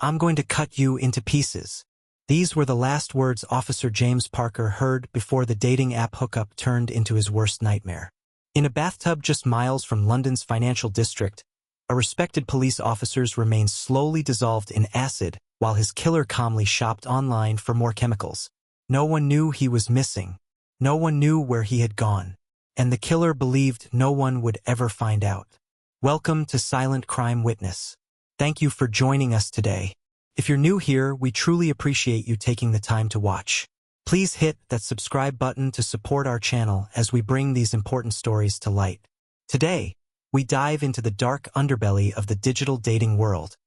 I'm going to cut you into pieces. These were the last words Officer James Parker heard before the dating app hookup turned into his worst nightmare. In a bathtub just miles from London's financial district, a respected police officer remained slowly dissolved in acid while his killer calmly shopped online for more chemicals. No one knew he was missing. No one knew where he had gone. And the killer believed no one would ever find out. Welcome to Silent Crime Witness. Thank you for joining us today. If you're new here, we truly appreciate you taking the time to watch. Please hit that subscribe button to support our channel as we bring these important stories to light. Today, we dive into the dark underbelly of the digital dating world,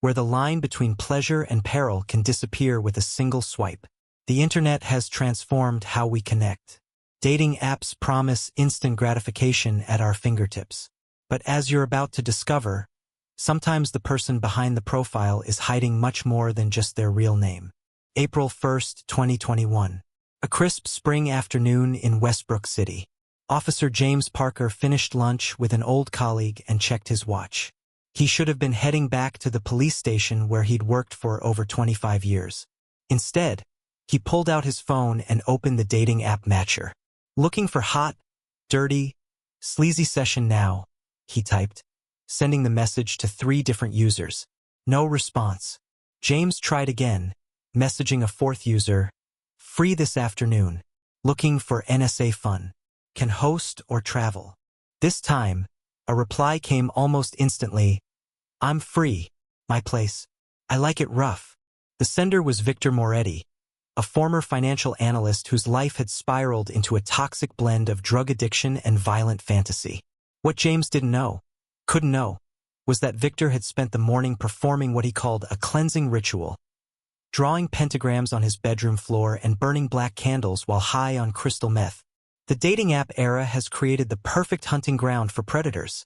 where the line between pleasure and peril can disappear with a single swipe. The internet has transformed how we connect. Dating apps promise instant gratification at our fingertips. But as you're about to discover, sometimes the person behind the profile is hiding much more than just their real name. April 1st, 2021. A crisp spring afternoon in Westbrook City. Officer James Parker finished lunch with an old colleague and checked his watch. He should have been heading back to the police station where he'd worked for over 25 years. Instead, he pulled out his phone and opened the dating app Matcher. Looking for hot, dirty, sleazy session now, he typed, sending the message to 3 different users. No response. James tried again, messaging a 4th user. Free this afternoon. Looking for NSA fun. Can host or travel. This time, a reply came almost instantly. I'm free. My place. I like it rough. The sender was Victor Moretti, a former financial analyst whose life had spiraled into a toxic blend of drug addiction and violent fantasy. What James couldn't know, was that Victor had spent the morning performing what he called a cleansing ritual, drawing pentagrams on his bedroom floor and burning black candles while high on crystal meth. The dating app era has created the perfect hunting ground for predators,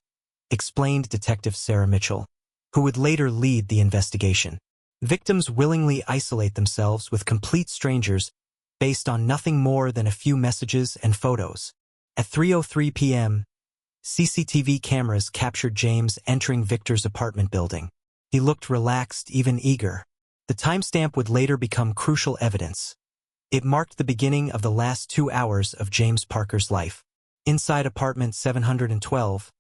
explained Detective Sarah Mitchell, who would later lead the investigation. Victims willingly isolate themselves with complete strangers based on nothing more than a few messages and photos. At 3:03 p.m., CCTV cameras captured James entering Victor's apartment building. He looked relaxed, even eager. The timestamp would later become crucial evidence. It marked the beginning of the last 2 hours of James Parker's life. Inside apartment 712,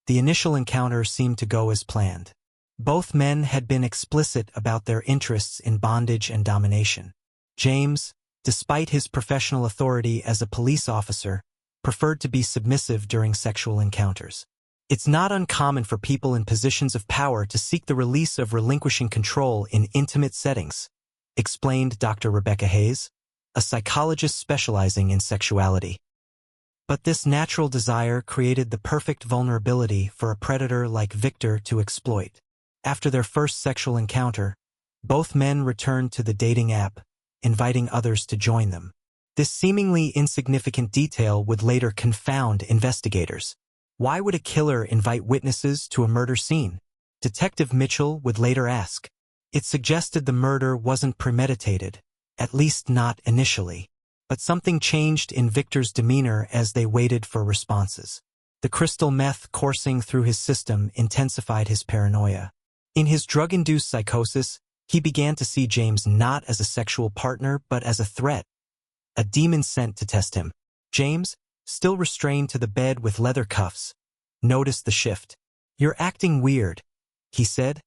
the initial encounter seemed to go as planned. Both men had been explicit about their interests in bondage and domination. James, despite his professional authority as a police officer, preferred to be submissive during sexual encounters. It's not uncommon for people in positions of power to seek the release of relinquishing control in intimate settings, explained Dr. Rebecca Hayes, a psychologist specializing in sexuality. But this natural desire created the perfect vulnerability for a predator like Victor to exploit. After their first sexual encounter, both men returned to the dating app, inviting others to join them. This seemingly insignificant detail would later confound investigators. Why would a killer invite witnesses to a murder scene? Detective Mitchell would later ask. It suggested the murder wasn't premeditated, at least not initially. But something changed in Victor's demeanor as they waited for responses. The crystal meth coursing through his system intensified his paranoia. In his drug-induced psychosis, he began to see James not as a sexual partner but as a threat, a demon sent to test him. James, still restrained to the bed with leather cuffs, noticed the shift. You're acting weird, he said,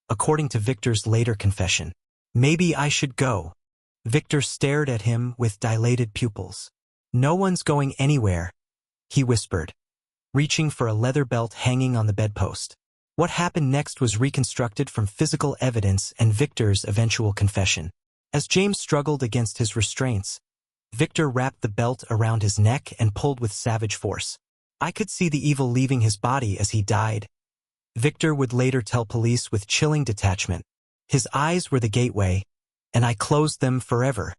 according to Victor's later confession. Maybe I should go. Victor stared at him with dilated pupils. No one's going anywhere, he whispered, reaching for a leather belt hanging on the bedpost. What happened next was reconstructed from physical evidence and Victor's eventual confession. As James struggled against his restraints, Victor wrapped the belt around his neck and pulled with savage force. I could see the evil leaving his body as he died. Victor would later tell police with chilling detachment. His eyes were the gateway, and I closed them forever.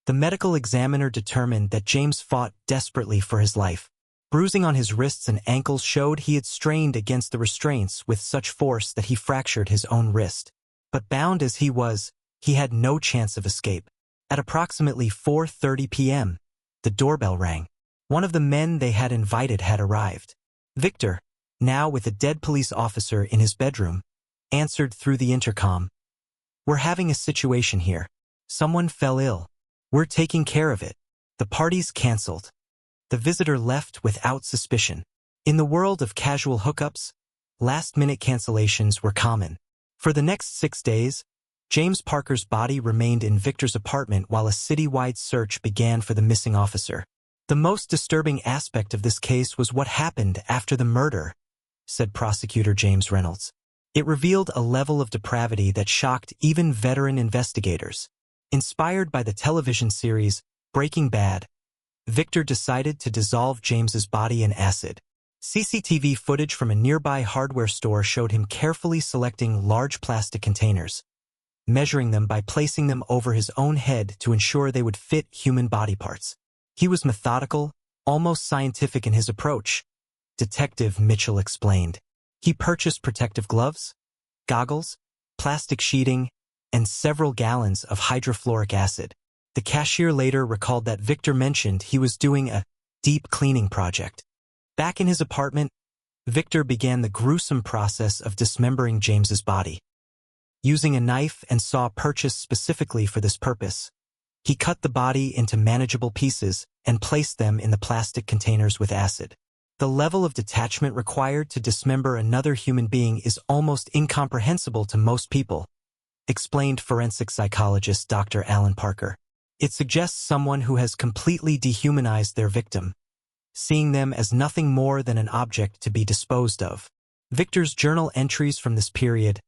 The medical examiner determined that James fought desperately for his life. Bruising on his wrists and ankles showed he had strained against the restraints with such force that he fractured his own wrist. But bound as he was, he had no chance of escape. At approximately 4:30 p.m., the doorbell rang. One of the men they had invited had arrived. Victor, now with a dead police officer in his bedroom, answered through the intercom. "We're having a situation here. Someone fell ill. We're taking care of it." The party's canceled. The visitor left without suspicion. In the world of casual hookups, last-minute cancellations were common. For the next 6 days, James Parker's body remained in Victor's apartment while a citywide search began for the missing officer. "The most disturbing aspect of this case was what happened after the murder," said prosecutor James Reynolds. "It revealed a level of depravity that shocked even veteran investigators." Inspired by the television series Breaking Bad, Victor decided to dissolve James's body in acid. CCTV footage from a nearby hardware store showed him carefully selecting large plastic containers, measuring them by placing them over his own head to ensure they would fit human body parts. He was methodical, almost scientific in his approach, Detective Mitchell explained. He purchased protective gloves, goggles, plastic sheeting, and several gallons of hydrofluoric acid. The cashier later recalled that Victor mentioned he was doing a deep cleaning project. Back in his apartment, Victor began the gruesome process of dismembering James's body. Using a knife and saw purchased specifically for this purpose, he cut the body into manageable pieces and placed them in the plastic containers with acid. The level of detachment required to dismember another human being is almost incomprehensible to most people, explained forensic psychologist Dr. Alan Parker. It suggests someone who has completely dehumanized their victim, seeing them as nothing more than an object to be disposed of. Victor's journal entries from this period,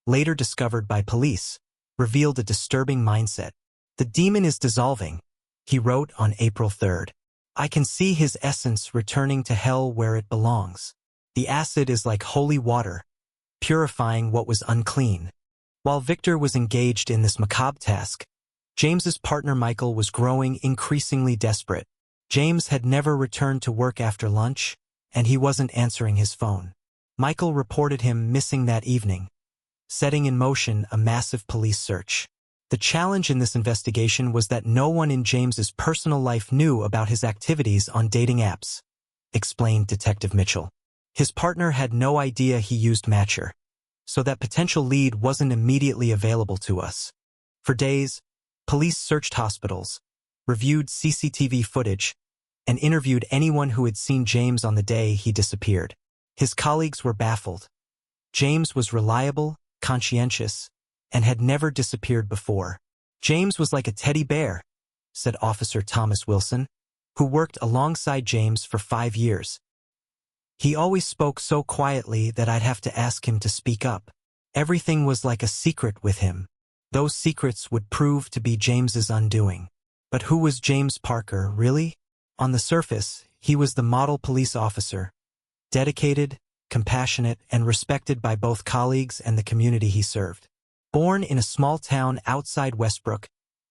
later discovered by police, revealed a disturbing mindset. "The demon is dissolving," he wrote on April 3rd. "I can see his essence returning to hell where it belongs. The acid is like holy water, purifying what was unclean." While Victor was engaged in this macabre task, James's partner Michael was growing increasingly desperate. James had never returned to work after lunch, and he wasn't answering his phone. Michael reported him missing that evening, setting in motion a massive police search. The challenge in this investigation was that no one in James's personal life knew about his activities on dating apps, explained Detective Mitchell. His partner had no idea he used Matcher, so that potential lead wasn't immediately available to us. For days, police searched hospitals, reviewed CCTV footage, and interviewed anyone who had seen James on the day he disappeared. His colleagues were baffled. James was reliable, conscientious, and had never disappeared before. "James was like a teddy bear," said Officer Thomas Wilson, who worked alongside James for 5 years. "He always spoke so quietly that I'd have to ask him to speak up. Everything was like a secret with him. Those secrets would prove to be James's undoing." But who was James Parker, really? On the surface, he was the model police officer, dedicated, compassionate, and respected by both colleagues and the community he served. Born in a small town outside Westbrook,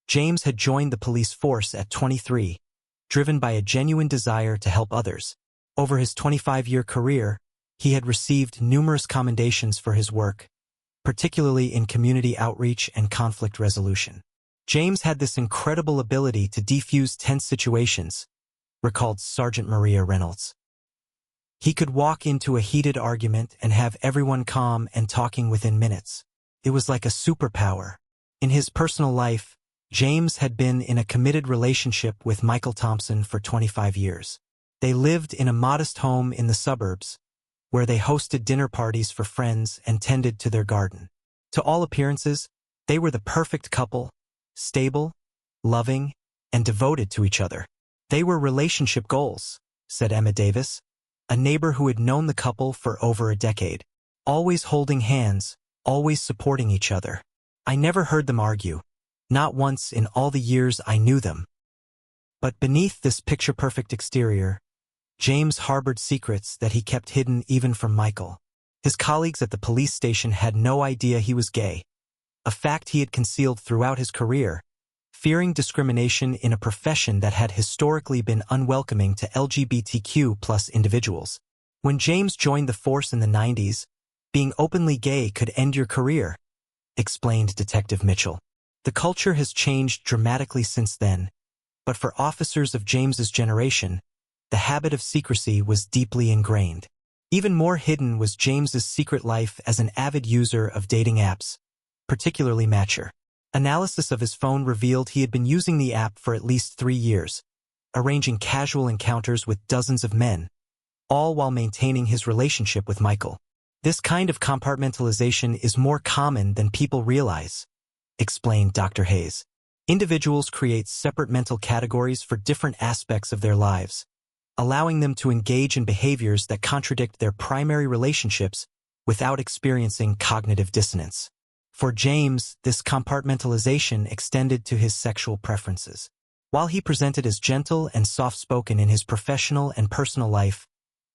James had joined the police force at 23, driven by a genuine desire to help others. Over his 25-year career, he had received numerous commendations for his work, particularly in community outreach and conflict resolution. James had this incredible ability to defuse tense situations, recalled Sergeant Maria Reynolds. He could walk into a heated argument and have everyone calm and talking within minutes. It was like a superpower. In his personal life, James had been in a committed relationship with Michael Thompson for 25 years. They lived in a modest home in the suburbs, where they hosted dinner parties for friends and tended to their garden. To all appearances, they were the perfect couple, stable, loving, and devoted to each other. "They were relationship goals," said Emma Davis, a neighbor who had known the couple for over a decade. "Always holding hands, always supporting each other. I never heard them argue, not once in all the years I knew them." But beneath this picture-perfect exterior, James harbored secrets that he kept hidden even from Michael. His colleagues at the police station had no idea he was gay, a fact he had concealed throughout his career, fearing discrimination in a profession that had historically been unwelcoming to LGBTQ+ individuals. When James joined the force in the 90s, being openly gay could end your career, explained Detective Mitchell. The culture has changed dramatically since then, but for officers of James's generation, the habit of secrecy was deeply ingrained. Even more hidden was James's secret life as an avid user of dating apps, particularly Matcher. Analysis of his phone revealed he had been using the app for at least 3 years, arranging casual encounters with dozens of men, all while maintaining his relationship with Michael. This kind of compartmentalization is more common than people realize, explained Dr. Hayes. Individuals create separate mental categories for different aspects of their lives, allowing them to engage in behaviors that contradict their primary relationships without experiencing cognitive dissonance. For James, this compartmentalization extended to his sexual preferences. While he presented as gentle and soft-spoken in his professional and personal life,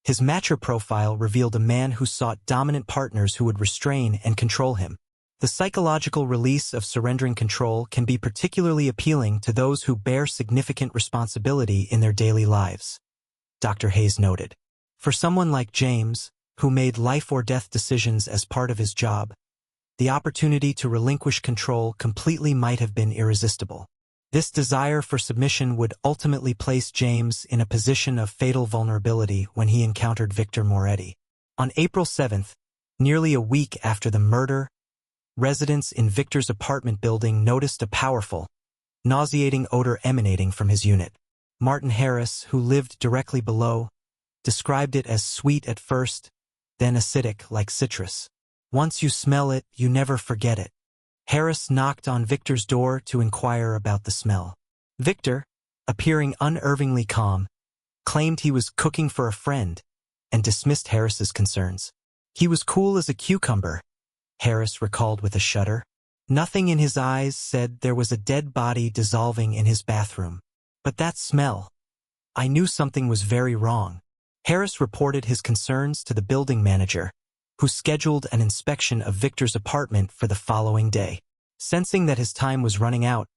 his Matcher profile revealed a man who sought dominant partners who would restrain and control him. The psychological release of surrendering control can be particularly appealing to those who bear significant responsibility in their daily lives, Dr. Hayes noted. For someone like James, who made life-or-death decisions as part of his job, the opportunity to relinquish control completely might have been irresistible. This desire for submission would ultimately place James in a position of fatal vulnerability when he encountered Victor Moretti. On April 7th, nearly a week after the murder, residents in Victor's apartment building noticed a powerful, nauseating odor emanating from his unit. Martin Harris, who lived directly below, described it as sweet at first, then acidic like citrus. Once you smell it, you never forget it. Harris knocked on Victor's door to inquire about the smell. Victor, appearing unervingly calm, claimed he was cooking for a friend and dismissed Harris's concerns. He was cool as a cucumber, Harris recalled with a shudder. Nothing in his eyes said there was a dead body dissolving in his bathroom. But that smell. I knew something was very wrong. Harris reported his concerns to the building manager, who scheduled an inspection of Victor's apartment for the following day. Sensing that his time was running out,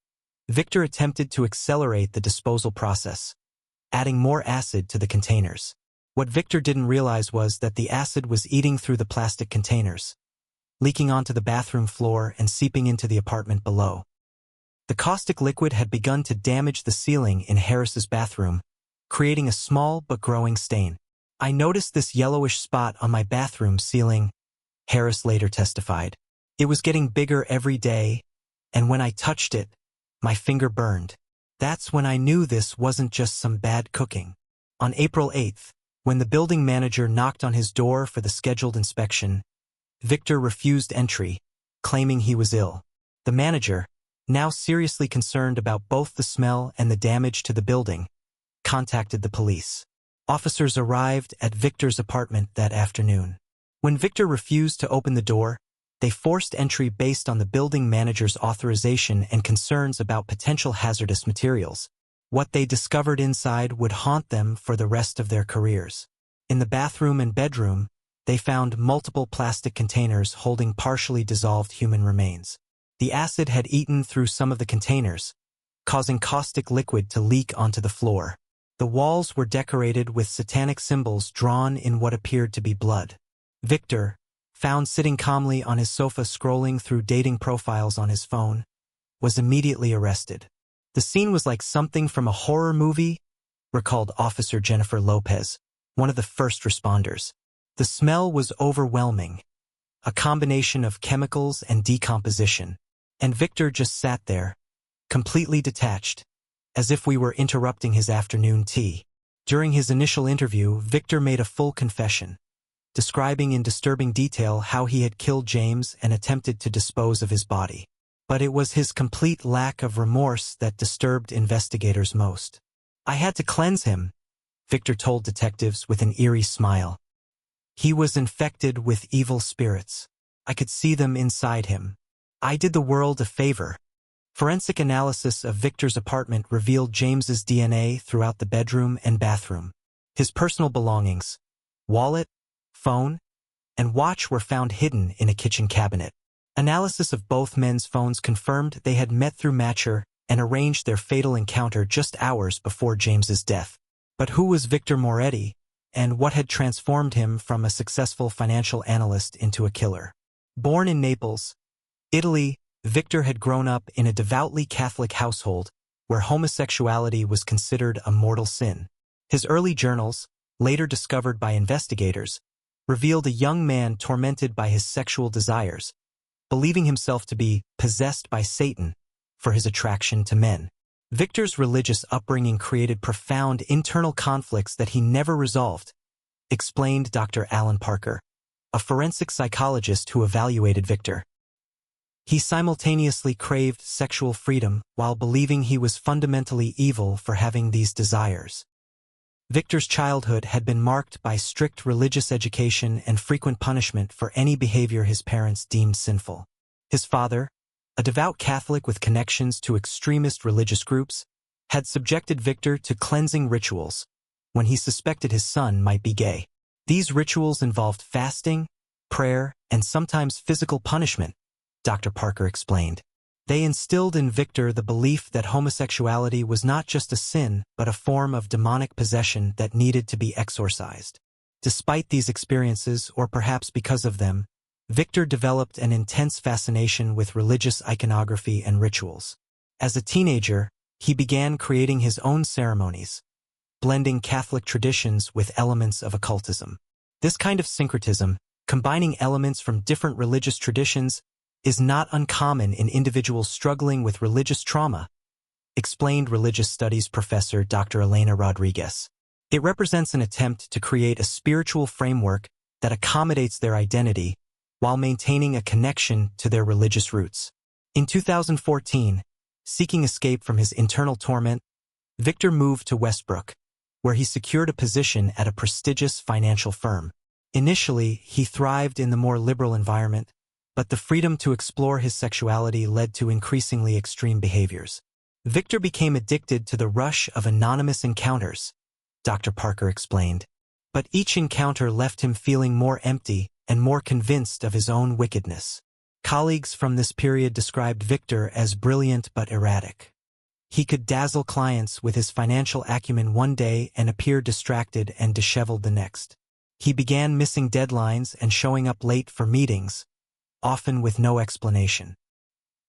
Victor attempted to accelerate the disposal process, adding more acid to the containers. What Victor didn't realize was that the acid was eating through the plastic containers, leaking onto the bathroom floor and seeping into the apartment below. The caustic liquid had begun to damage the ceiling in Harris's bathroom, creating a small but growing stain. I noticed this yellowish spot on my bathroom ceiling, Harris later testified. It was getting bigger every day, and when I touched it, my finger burned. That's when I knew this wasn't just some bad cooking. On April 8th, when the building manager knocked on his door for the scheduled inspection, Victor refused entry, claiming he was ill. The manager, now seriously concerned about both the smell and the damage to the building, contacted the police. Officers arrived at Victor's apartment that afternoon. When Victor refused to open the door, they forced entry based on the building manager's authorization and concerns about potential hazardous materials. What they discovered inside would haunt them for the rest of their careers. In the bathroom and bedroom, they found multiple plastic containers holding partially dissolved human remains. The acid had eaten through some of the containers, causing caustic liquid to leak onto the floor. The walls were decorated with satanic symbols drawn in what appeared to be blood. Victor, found sitting calmly on his sofa scrolling through dating profiles on his phone, was immediately arrested. The scene was like something from a horror movie, recalled Officer Jennifer Lopez, one of the first responders. The smell was overwhelming, a combination of chemicals and decomposition, and Victor just sat there, completely detached, as if we were interrupting his afternoon tea. During his initial interview, Victor made a full confession, describing in disturbing detail how he had killed James and attempted to dispose of his body. But it was his complete lack of remorse that disturbed investigators most. I had to cleanse him, Victor told detectives with an eerie smile. He was infected with evil spirits. I could see them inside him. I did the world a favor. Forensic analysis of Victor's apartment revealed James's DNA throughout the bedroom and bathroom. His personal belongings, wallet, phone, and watch were found hidden in a kitchen cabinet. Analysis of both men's phones confirmed they had met through Matcher and arranged their fatal encounter just hours before James's death. But who was Victor Moretti, and what had transformed him from a successful financial analyst into a killer? Born in Naples, Italy, Victor had grown up in a devoutly Catholic household where homosexuality was considered a mortal sin. His early journals, later discovered by investigators, revealed a young man tormented by his sexual desires, believing himself to be possessed by Satan for his attraction to men. Victor's religious upbringing created profound internal conflicts that he never resolved, explained Dr. Alan Parker, a forensic psychologist who evaluated Victor. He simultaneously craved sexual freedom while believing he was fundamentally evil for having these desires. Victor's childhood had been marked by strict religious education and frequent punishment for any behavior his parents deemed sinful. His father, a devout Catholic with connections to extremist religious groups, had subjected Victor to cleansing rituals when he suspected his son might be gay. These rituals involved fasting, prayer, and sometimes physical punishment, Dr. Parker explained. They instilled in Victor the belief that homosexuality was not just a sin but a form of demonic possession that needed to be exorcised. Despite these experiences, or perhaps because of them, Victor developed an intense fascination with religious iconography and rituals. As a teenager, he began creating his own ceremonies, blending Catholic traditions with elements of occultism. This kind of syncretism, combining elements from different religious traditions, is not uncommon in individuals struggling with religious trauma, explained religious studies professor Dr. Elena Rodriguez. It represents an attempt to create a spiritual framework that accommodates their identity while maintaining a connection to their religious roots. In 2014, seeking escape from his internal torment, Victor moved to Westbrook, where he secured a position at a prestigious financial firm. Initially, he thrived in the more liberal environment, but the freedom to explore his sexuality led to increasingly extreme behaviors. Victor became addicted to the rush of anonymous encounters, Dr. Parker explained. But each encounter left him feeling more empty and more convinced of his own wickedness. Colleagues from this period described Victor as brilliant but erratic. He could dazzle clients with his financial acumen one day and appear distracted and disheveled the next. He began missing deadlines and showing up late for meetings, often with no explanation.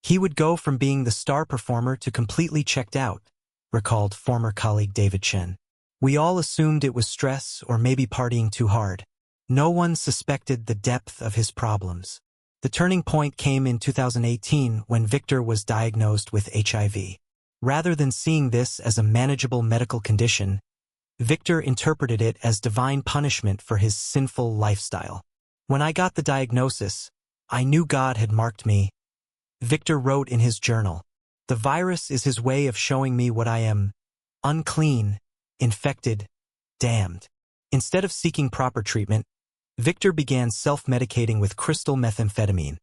He would go from being the star performer to completely checked out, recalled former colleague David Chen. We all assumed it was stress or maybe partying too hard. No one suspected the depth of his problems. The turning point came in 2018 when Victor was diagnosed with HIV. Rather than seeing this as a manageable medical condition, Victor interpreted it as divine punishment for his sinful lifestyle. When I got the diagnosis, I knew God had marked me, Victor wrote in his journal. The virus is his way of showing me what I am: unclean, infected, damned. Instead of seeking proper treatment, Victor began self-medicating with crystal methamphetamine,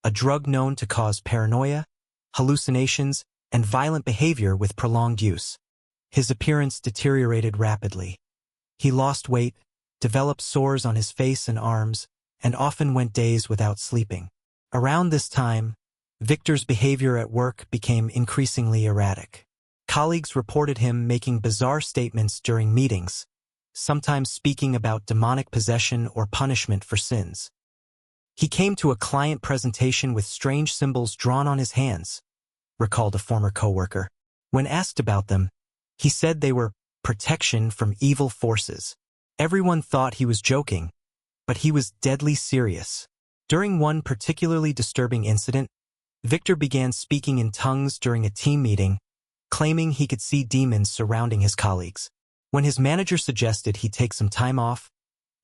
a drug known to cause paranoia, hallucinations, and violent behavior with prolonged use. His appearance deteriorated rapidly. He lost weight, developed sores on his face and arms, and often went days without sleeping. Around this time, Victor's behavior at work became increasingly erratic. Colleagues reported him making bizarre statements during meetings, sometimes speaking about demonic possession or punishment for sins. He came to a client presentation with strange symbols drawn on his hands, recalled a former coworker. When asked about them, he said they were protection from evil forces. Everyone thought he was joking, but he was deadly serious. During one particularly disturbing incident, Victor began speaking in tongues during a team meeting, claiming he could see demons surrounding his colleagues. When his manager suggested he take some time off,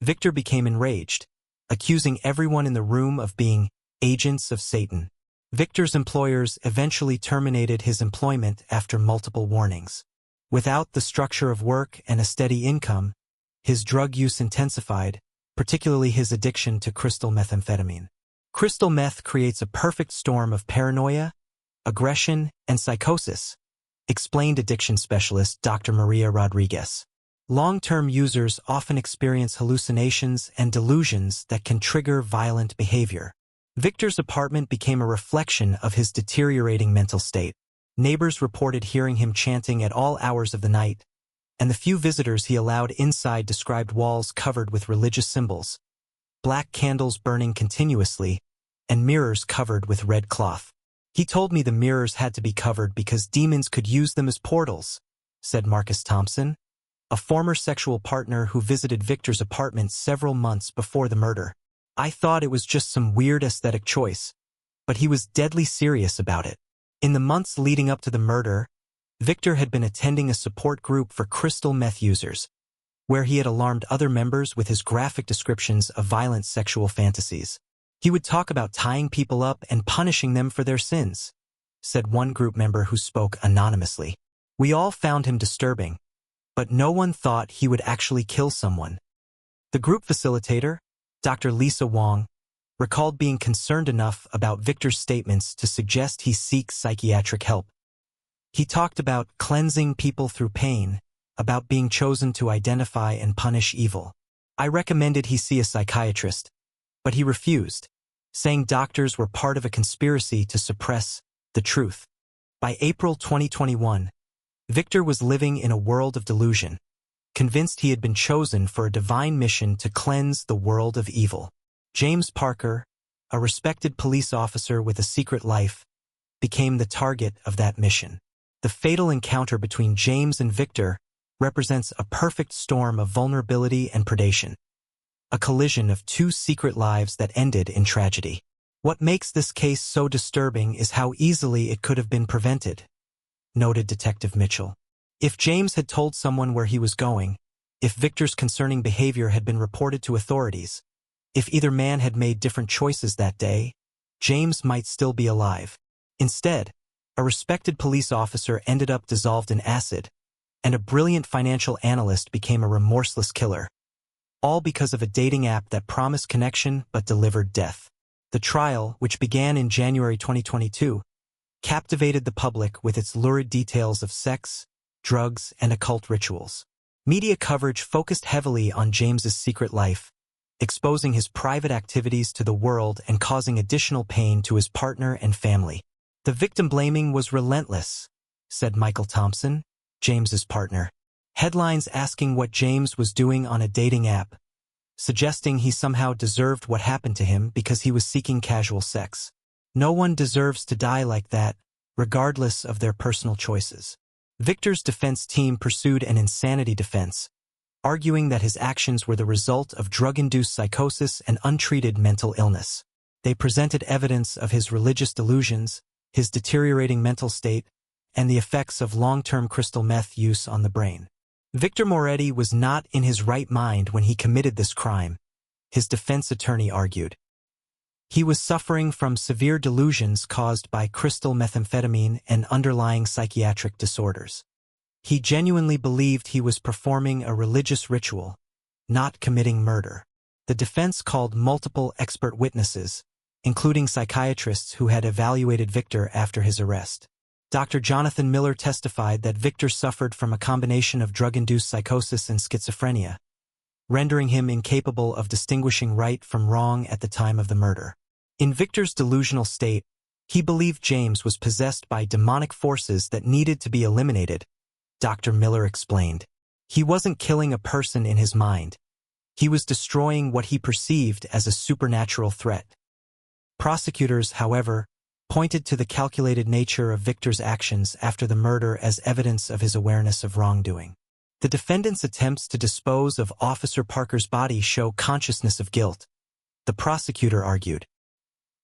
Victor became enraged, accusing everyone in the room of being agents of Satan. Victor's employers eventually terminated his employment after multiple warnings. Without the structure of work and a steady income, his drug use intensified, particularly his addiction to crystal methamphetamine. Crystal meth creates a perfect storm of paranoia, aggression, and psychosis, explained addiction specialist Dr. Maria Rodriguez. Long-term users often experience hallucinations and delusions that can trigger violent behavior. Victor's apartment became a reflection of his deteriorating mental state. Neighbors reported hearing him chanting at all hours of the night, and the few visitors he allowed inside described walls covered with religious symbols, black candles burning continuously, and mirrors covered with red cloth. He told me the mirrors had to be covered because demons could use them as portals, said Marcus Thompson, a former sexual partner who visited Victor's apartment several months before the murder. I thought it was just some weird aesthetic choice, but he was deadly serious about it. In the months leading up to the murder, Victor had been attending a support group for crystal meth users, where he had alarmed other members with his graphic descriptions of violent sexual fantasies. He would talk about tying people up and punishing them for their sins, said one group member who spoke anonymously. We all found him disturbing, but no one thought he would actually kill someone. The group facilitator, Dr. Lisa Wong, recalled being concerned enough about Victor's statements to suggest he seek psychiatric help. He talked about cleansing people through pain, about being chosen to identify and punish evil. I recommended he see a psychiatrist, but he refused, saying doctors were part of a conspiracy to suppress the truth. By April 2021, Victor was living in a world of delusion, convinced he had been chosen for a divine mission to cleanse the world of evil. James Parker, a respected police officer with a secret life, became the target of that mission. The fatal encounter between James and Victor represents a perfect storm of vulnerability and predation, a collision of two secret lives that ended in tragedy. What makes this case so disturbing is how easily it could have been prevented, noted Detective Mitchell. If James had told someone where he was going, if Victor's concerning behavior had been reported to authorities, if either man had made different choices that day, James might still be alive. Instead, a respected police officer ended up dissolved in acid, and a brilliant financial analyst became a remorseless killer. All because of a dating app that promised connection but delivered death. The trial, which began in January 2022, captivated the public with its lurid details of sex, drugs, and occult rituals. Media coverage focused heavily on James's secret life, exposing his private activities to the world and causing additional pain to his partner and family. The victim blaming was relentless, said Michael Thompson, James's partner. Headlines asking what James was doing on a dating app, suggesting he somehow deserved what happened to him because he was seeking casual sex. No one deserves to die like that, regardless of their personal choices. Victor's defense team pursued an insanity defense, arguing that his actions were the result of drug-induced psychosis and untreated mental illness. They presented evidence of his religious delusions, his deteriorating mental state, and the effects of long-term crystal meth use on the brain. Victor Moretti was not in his right mind when he committed this crime, his defense attorney argued. He was suffering from severe delusions caused by crystal methamphetamine and underlying psychiatric disorders. He genuinely believed he was performing a religious ritual, not committing murder. The defense called multiple expert witnesses, including psychiatrists who had evaluated Victor after his arrest. Dr. Jonathan Miller testified that Victor suffered from a combination of drug-induced psychosis and schizophrenia, rendering him incapable of distinguishing right from wrong at the time of the murder. In Victor's delusional state, he believed James was possessed by demonic forces that needed to be eliminated, Dr. Miller explained. He wasn't killing a person in his mind. He was destroying what he perceived as a supernatural threat. Prosecutors, however, pointed to the calculated nature of Victor's actions after the murder as evidence of his awareness of wrongdoing. The defendant's attempts to dispose of Officer Parker's body show consciousness of guilt, the prosecutor argued.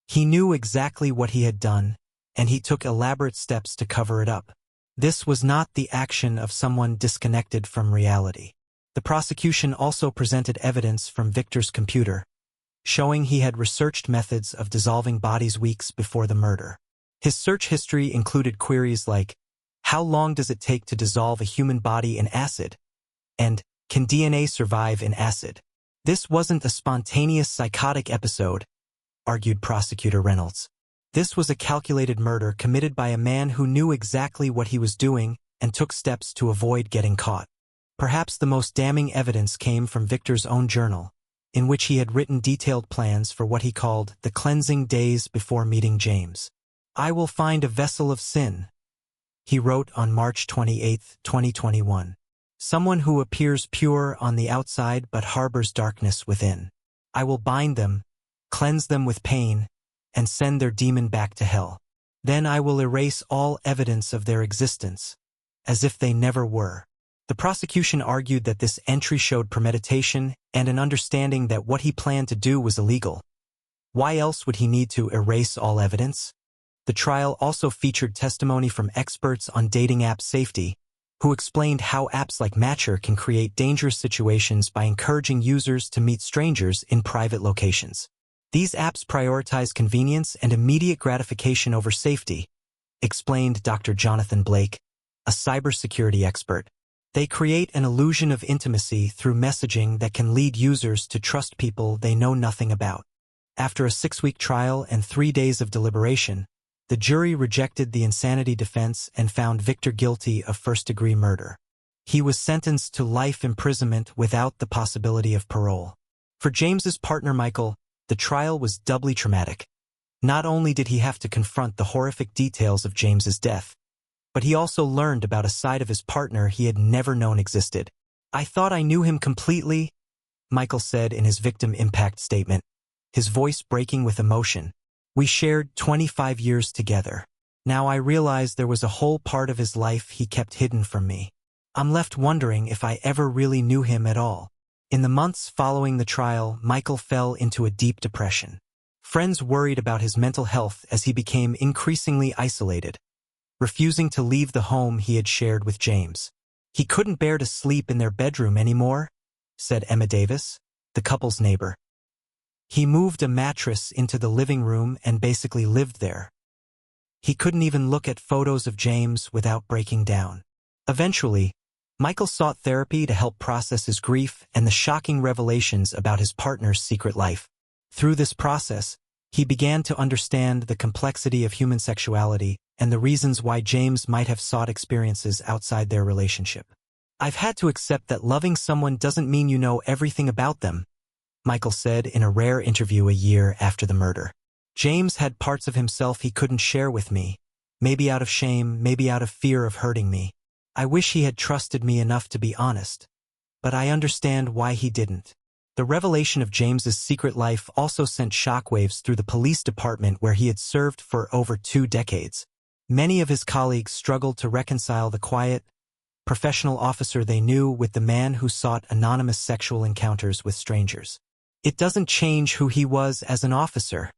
He knew exactly what he had done, and he took elaborate steps to cover it up. This was not the action of someone disconnected from reality. The prosecution also presented evidence from Victor's computer, showing he had researched methods of dissolving bodies weeks before the murder. His search history included queries like, how long does it take to dissolve a human body in acid? And, can DNA survive in acid? This wasn't a spontaneous psychotic episode, argued Prosecutor Reynolds. This was a calculated murder committed by a man who knew exactly what he was doing and took steps to avoid getting caught. Perhaps the most damning evidence came from Victor's own journal, in which he had written detailed plans for what he called the cleansing days before meeting James. I will find a vessel of sin, he wrote on March 28, 2021. Someone who appears pure on the outside but harbors darkness within. I will bind them, cleanse them with pain, and send their demon back to hell. Then I will erase all evidence of their existence, as if they never were. The prosecution argued that this entry showed premeditation and an understanding that what he planned to do was illegal. Why else would he need to erase all evidence? The trial also featured testimony from experts on dating app safety, who explained how apps like Matcher can create dangerous situations by encouraging users to meet strangers in private locations. These apps prioritize convenience and immediate gratification over safety, explained Dr. Jonathan Blake, a cybersecurity expert. They create an illusion of intimacy through messaging that can lead users to trust people they know nothing about. After a 6-week trial and 3 days of deliberation, the jury rejected the insanity defense and found Victor guilty of first-degree murder. He was sentenced to life imprisonment without the possibility of parole. For James's partner Michael, the trial was doubly traumatic. Not only did he have to confront the horrific details of James's death, but he also learned about a side of his partner he had never known existed. "I thought I knew him completely," Michael said in his victim impact statement, his voice breaking with emotion. "We shared 25 years together. Now I realize there was a whole part of his life he kept hidden from me. I'm left wondering if I ever really knew him at all." In the months following the trial, Michael fell into a deep depression. Friends worried about his mental health as he became increasingly isolated, refusing to leave the home he had shared with James. "He couldn't bear to sleep in their bedroom anymore," said Emma Davis, the couple's neighbor. "He moved a mattress into the living room and basically lived there. He couldn't even look at photos of James without breaking down." Eventually, Michael sought therapy to help process his grief and the shocking revelations about his partner's secret life. Through this process, he began to understand the complexity of human sexuality and the reasons why James might have sought experiences outside their relationship. "I've had to accept that loving someone doesn't mean you know everything about them," Michael said in a rare interview a year after the murder. "James had parts of himself he couldn't share with me, maybe out of shame, maybe out of fear of hurting me. I wish he had trusted me enough to be honest, but I understand why he didn't." The revelation of James's secret life also sent shockwaves through the police department where he had served for over 2 decades. Many of his colleagues struggled to reconcile the quiet, professional officer they knew with the man who sought anonymous sexual encounters with strangers. "It doesn't change who he was as an officer,"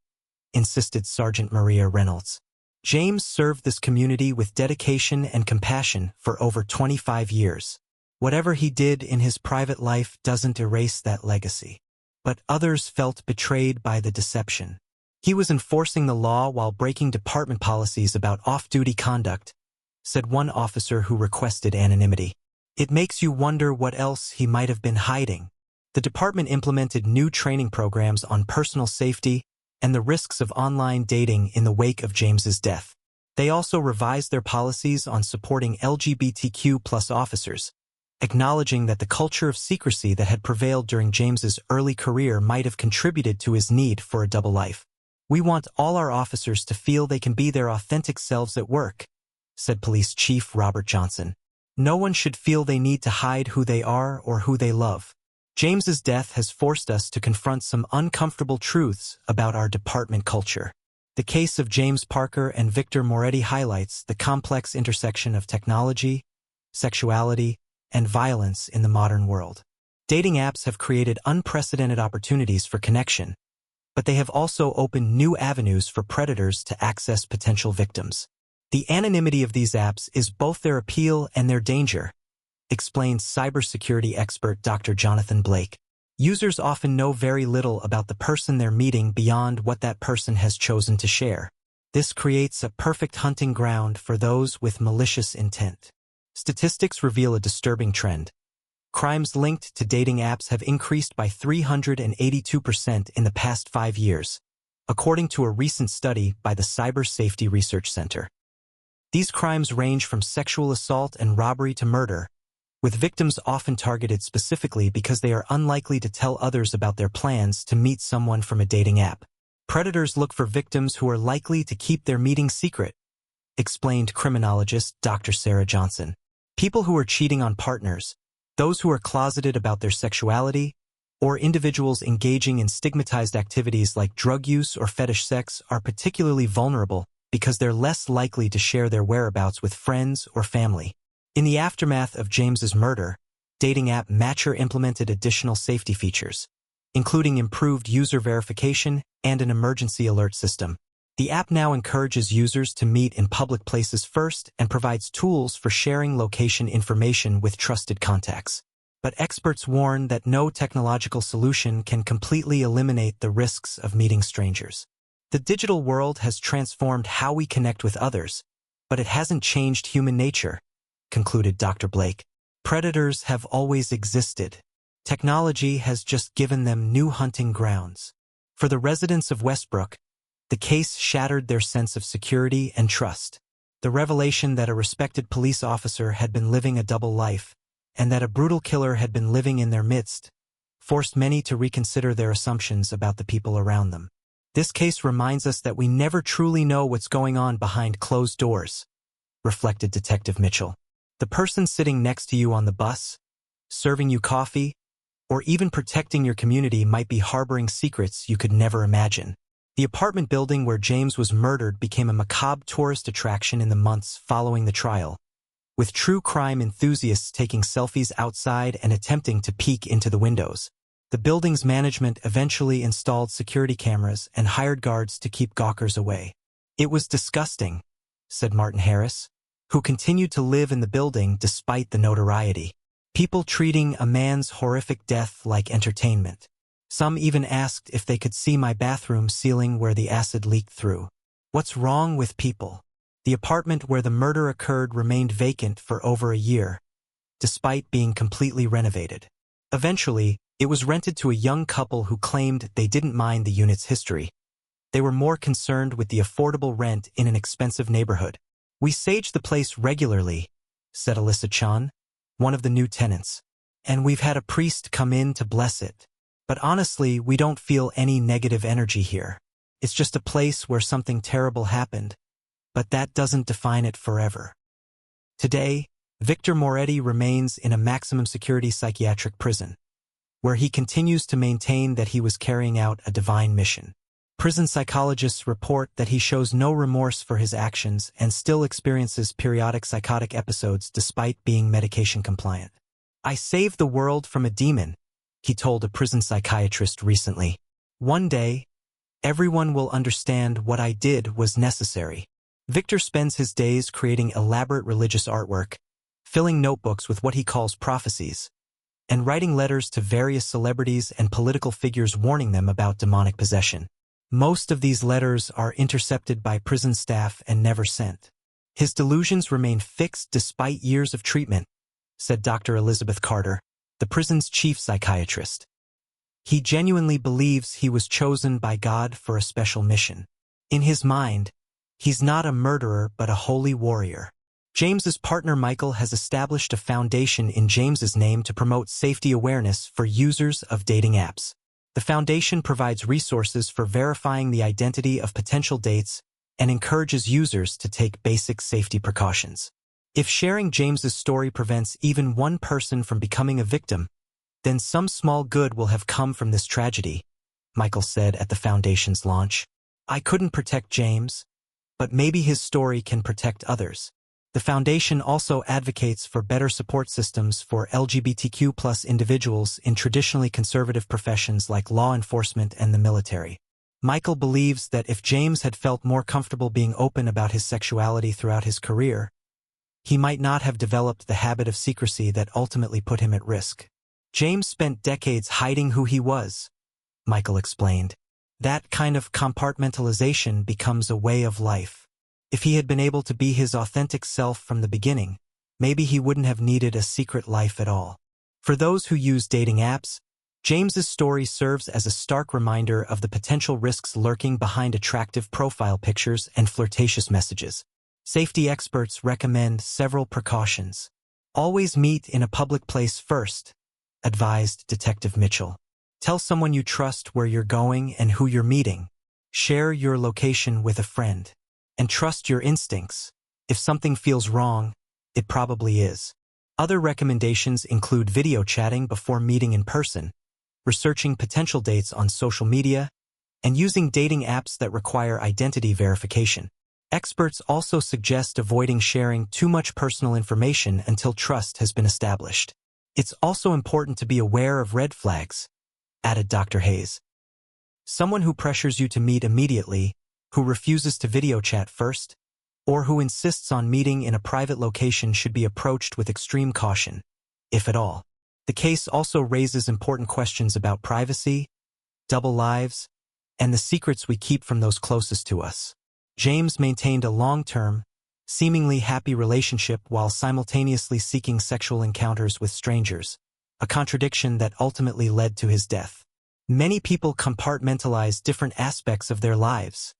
insisted Sergeant Maria Reynolds. "James served this community with dedication and compassion for over 25 years. Whatever he did in his private life doesn't erase that legacy." But others felt betrayed by the deception. "He was enforcing the law while breaking department policies about off-duty conduct," said one officer who requested anonymity. "It makes you wonder what else he might have been hiding." The department implemented new training programs on personal safety and the risks of online dating in the wake of James's death. They also revised their policies on supporting LGBTQ+ officers, acknowledging that the culture of secrecy that had prevailed during James's early career might have contributed to his need for a double life. "We want all our officers to feel they can be their authentic selves at work," said Police Chief Robert Johnson. "No one should feel they need to hide who they are or who they love." James's death has forced us to confront some uncomfortable truths about our department culture. The case of James Parker and Victor Moretti highlights the complex intersection of technology, sexuality, and violence in the modern world. Dating apps have created unprecedented opportunities for connection, but they have also opened new avenues for predators to access potential victims. The anonymity of these apps is both their appeal and their danger, explains cybersecurity expert Dr. Jonathan Blake. Users often know very little about the person they're meeting beyond what that person has chosen to share. This creates a perfect hunting ground for those with malicious intent. Statistics reveal a disturbing trend. Crimes linked to dating apps have increased by 382% in the past 5 years, according to a recent study by the Cyber Safety Research Center. These crimes range from sexual assault and robbery to murder, with victims often targeted specifically because they are unlikely to tell others about their plans to meet someone from a dating app. Predators look for victims who are likely to keep their meeting secret, explained criminologist Dr. Sarah Johnson. People who are cheating on partners, those who are closeted about their sexuality, or individuals engaging in stigmatized activities like drug use or fetish sex are particularly vulnerable because they're less likely to share their whereabouts with friends or family. In the aftermath of James's murder, dating app Matcher implemented additional safety features, including improved user verification and an emergency alert system. The app now encourages users to meet in public places first and provides tools for sharing location information with trusted contacts. But experts warn that no technological solution can completely eliminate the risks of meeting strangers. The digital world has transformed how we connect with others, but it hasn't changed human nature, concluded Dr. Blake. Predators have always existed. Technology has just given them new hunting grounds. For the residents of Westbrook, the case shattered their sense of security and trust. The revelation that a respected police officer had been living a double life, and that a brutal killer had been living in their midst, forced many to reconsider their assumptions about the people around them. This case reminds us that we never truly know what's going on behind closed doors, reflected Detective Mitchell. The person sitting next to you on the bus, serving you coffee, or even protecting your community might be harboring secrets you could never imagine. The apartment building where James was murdered became a macabre tourist attraction in the months following the trial, with true crime enthusiasts taking selfies outside and attempting to peek into the windows. The building's management eventually installed security cameras and hired guards to keep gawkers away. It was disgusting, said Martin Harris, who continued to live in the building despite the notoriety. People treating a man's horrific death like entertainment. Some even asked if they could see my bathroom ceiling where the acid leaked through. What's wrong with people? The apartment where the murder occurred remained vacant for over a year, despite being completely renovated. Eventually, it was rented to a young couple who claimed they didn't mind the unit's history. They were more concerned with the affordable rent in an expensive neighborhood. We sage the place regularly, said Alyssa Chan, one of the new tenants, and we've had a priest come in to bless it. But honestly, we don't feel any negative energy here. It's just a place where something terrible happened, but that doesn't define it forever. Today, Victor Moretti remains in a maximum security psychiatric prison, where he continues to maintain that he was carrying out a divine mission. Prison psychologists report that he shows no remorse for his actions and still experiences periodic psychotic episodes despite being medication compliant. I saved the world from a demon, he told a prison psychiatrist recently. One day, everyone will understand what I did was necessary. Victor spends his days creating elaborate religious artwork, filling notebooks with what he calls prophecies, and writing letters to various celebrities and political figures warning them about demonic possession. Most of these letters are intercepted by prison staff and never sent. His delusions remain fixed despite years of treatment, said Dr. Elizabeth Carter, the prison's chief psychiatrist. He genuinely believes he was chosen by God for a special mission. In his mind, he's not a murderer but a holy warrior. James's partner Michael has established a foundation in James's name to promote safety awareness for users of dating apps. The foundation provides resources for verifying the identity of potential dates and encourages users to take basic safety precautions. If sharing James's story prevents even one person from becoming a victim, then some small good will have come from this tragedy, Michael said at the foundation's launch. I couldn't protect James, but maybe his story can protect others. The foundation also advocates for better support systems for LGBTQ+ individuals in traditionally conservative professions like law enforcement and the military. Michael believes that if James had felt more comfortable being open about his sexuality throughout his career, he might not have developed the habit of secrecy that ultimately put him at risk. James spent decades hiding who he was, Michael explained. That kind of compartmentalization becomes a way of life. If he had been able to be his authentic self from the beginning, maybe he wouldn't have needed a secret life at all. For those who use dating apps, James's story serves as a stark reminder of the potential risks lurking behind attractive profile pictures and flirtatious messages. Safety experts recommend several precautions. Always meet in a public place first, advised Detective Mitchell. Tell someone you trust where you're going and who you're meeting. Share your location with a friend. And trust your instincts. If something feels wrong, it probably is. Other recommendations include video chatting before meeting in person, researching potential dates on social media, and using dating apps that require identity verification. Experts also suggest avoiding sharing too much personal information until trust has been established. It's also important to be aware of red flags, added Dr. Hayes. Someone who pressures you to meet immediately, who refuses to video chat first, or who insists on meeting in a private location should be approached with extreme caution, if at all. The case also raises important questions about privacy, double lives, and the secrets we keep from those closest to us. James maintained a long-term, seemingly happy relationship while simultaneously seeking sexual encounters with strangers, a contradiction that ultimately led to his death. Many people compartmentalize different aspects of their lives,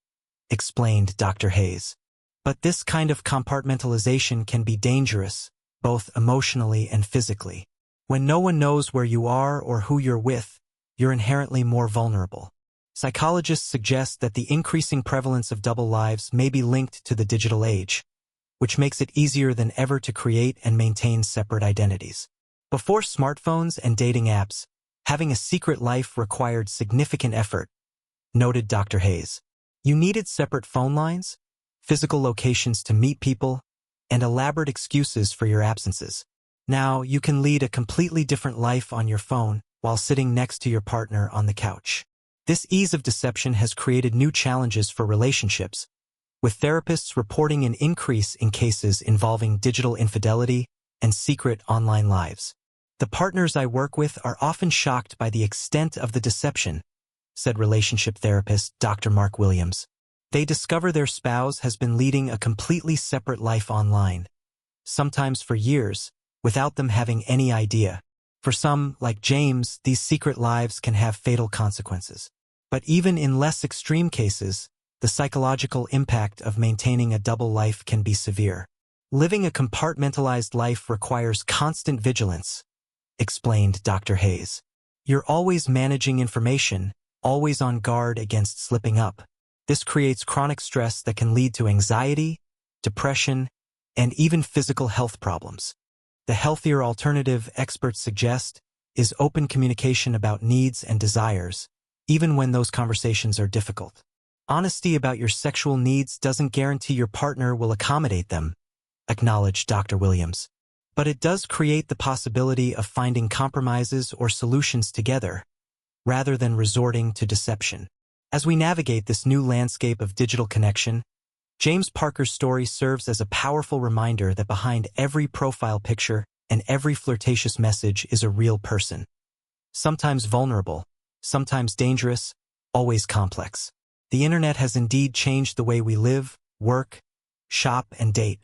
explained Dr. Hayes. But this kind of compartmentalization can be dangerous, both emotionally and physically. When no one knows where you are or who you're with, you're inherently more vulnerable. Psychologists suggest that the increasing prevalence of double lives may be linked to the digital age, which makes it easier than ever to create and maintain separate identities. Before smartphones and dating apps, having a secret life required significant effort, noted Dr. Hayes. You needed separate phone lines, physical locations to meet people, and elaborate excuses for your absences. Now, you can lead a completely different life on your phone while sitting next to your partner on the couch. This ease of deception has created new challenges for relationships, with therapists reporting an increase in cases involving digital infidelity and secret online lives. The partners I work with are often shocked by the extent of the deception, said relationship therapist Dr. Mark Williams. They discover their spouse has been leading a completely separate life online, sometimes for years, without them having any idea. For some, like James, these secret lives can have fatal consequences. But even in less extreme cases, the psychological impact of maintaining a double life can be severe. Living a compartmentalized life requires constant vigilance, explained Dr. Hayes. You're always managing information, always on guard against slipping up. This creates chronic stress that can lead to anxiety, depression, and even physical health problems. The healthier alternative, experts suggest, is open communication about needs and desires, even when those conversations are difficult. Honesty about your sexual needs doesn't guarantee your partner will accommodate them, acknowledged Dr. Williams. But it does create the possibility of finding compromises or solutions together, rather than resorting to deception. As we navigate this new landscape of digital connection, James Parker's story serves as a powerful reminder that behind every profile picture and every flirtatious message is a real person. Sometimes vulnerable, sometimes dangerous, always complex. The internet has indeed changed the way we live, work, shop, and date.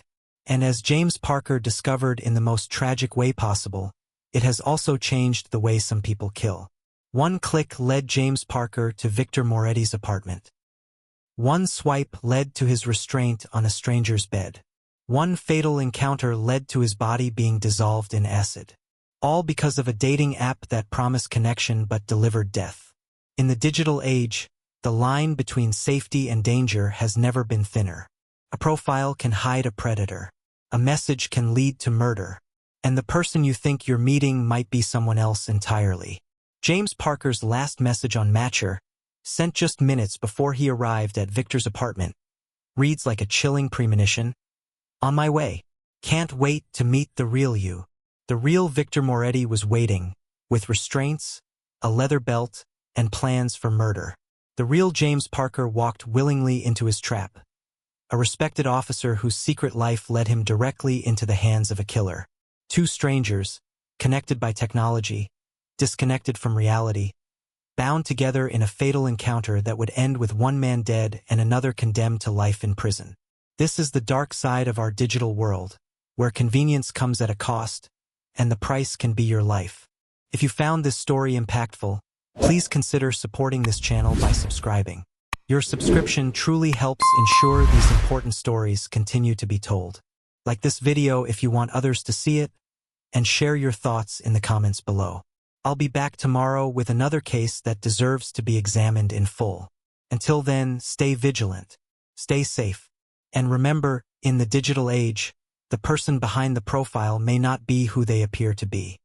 And as James Parker discovered in the most tragic way possible, it has also changed the way some people kill. One click led James Parker to Victor Moretti's apartment. One swipe led to his restraint on a stranger's bed. One fatal encounter led to his body being dissolved in acid. All because of a dating app that promised connection but delivered death. In the digital age, the line between safety and danger has never been thinner. A profile can hide a predator. A message can lead to murder. And the person you think you're meeting might be someone else entirely. James Parker's last message on Matcher, sent just minutes before he arrived at Victor's apartment, reads like a chilling premonition. On my way. Can't wait to meet the real you. The real Victor Moretti was waiting, with restraints, a leather belt, and plans for murder. The real James Parker walked willingly into his trap. A respected officer whose secret life led him directly into the hands of a killer. Two strangers, connected by technology, disconnected from reality, bound together in a fatal encounter that would end with one man dead and another condemned to life in prison. This is the dark side of our digital world, where convenience comes at a cost, and the price can be your life. If you found this story impactful, please consider supporting this channel by subscribing. Your subscription truly helps ensure these important stories continue to be told. Like this video if you want others to see it, and share your thoughts in the comments below. I'll be back tomorrow with another case that deserves to be examined in full. Until then, stay vigilant, stay safe, and remember, in the digital age, the person behind the profile may not be who they appear to be.